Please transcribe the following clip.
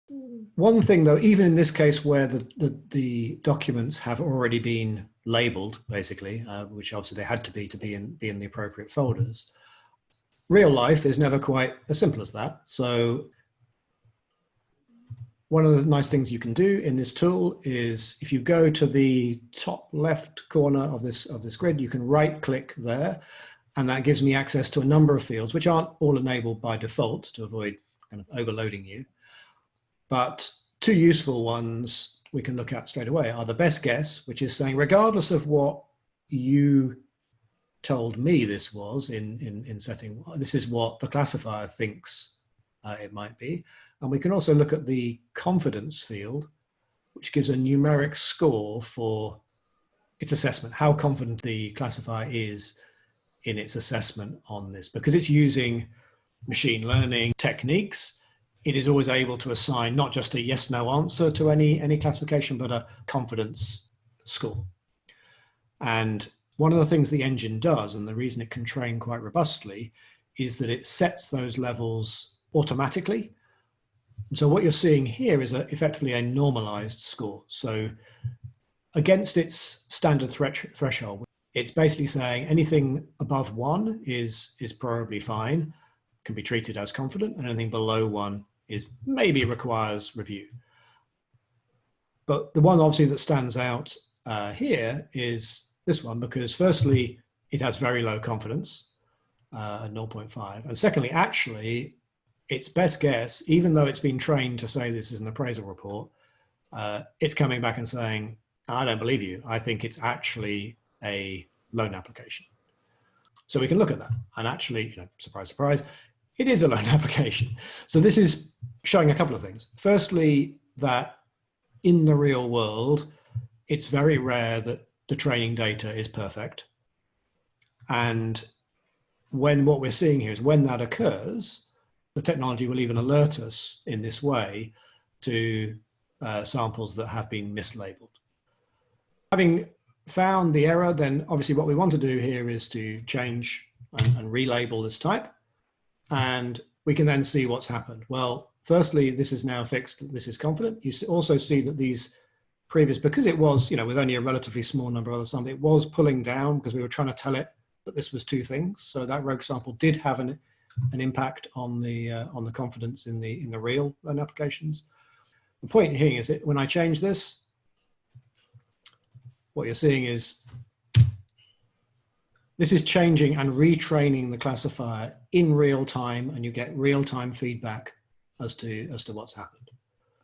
One thing though, even in this case where the documents have already been labeled, basically, which obviously they had to be in the appropriate folders, real life is never quite as simple as that. So one of the nice things you can do in this tool is if you go to the top left corner of this grid, you can right click there, and that gives me access to a number of fields, which aren't all enabled by default to avoid kind of overloading you. But two useful ones we can look at straight away are the best guess, which is saying, regardless of what you told me this was in setting, this is what the classifier thinks it might be. And we can also look at the confidence field, which gives a numeric score for its assessment, how confident the classifier is in its assessment on this. Because it's using machine learning techniques, it is always able to assign not just a yes/no answer to any classification, but a confidence score. And one of the things the engine does, and the reason it can train quite robustly, is that it sets those levels automatically. And so what you're seeing here is effectively a normalized score. So against its standard threshold, it's basically saying anything above 1 is probably fine, can be treated as confident, and anything below 1 is maybe requires review. But the one obviously that stands out here is this one, because firstly, it has very low confidence at 0.5. And secondly, actually, its best guess, even though it's been trained to say this is an appraisal report, it's coming back and saying, I don't believe you. I think it's actually a loan application. So we can look at that. And actually, surprise, surprise, it is a loan application. So this is showing a couple of things. Firstly, that in the real world, it's very rare that the training data is perfect. And what we're seeing here is when that occurs, the technology will even alert us in this way to samples that have been mislabeled. Having found the error, then obviously what we want to do here is to change and relabel this type. And we can then see what's happened. Well, firstly, this is now fixed. This is confident. You also see that these previous, because it was, with only a relatively small number of other samples, it was pulling down because we were trying to tell it that this was two things. So that rogue sample did have an impact on the confidence in the real loan applications. The point here is that when I change this, what you're seeing is this is changing and retraining the classifier in real time, and you get real time feedback as to what's happened.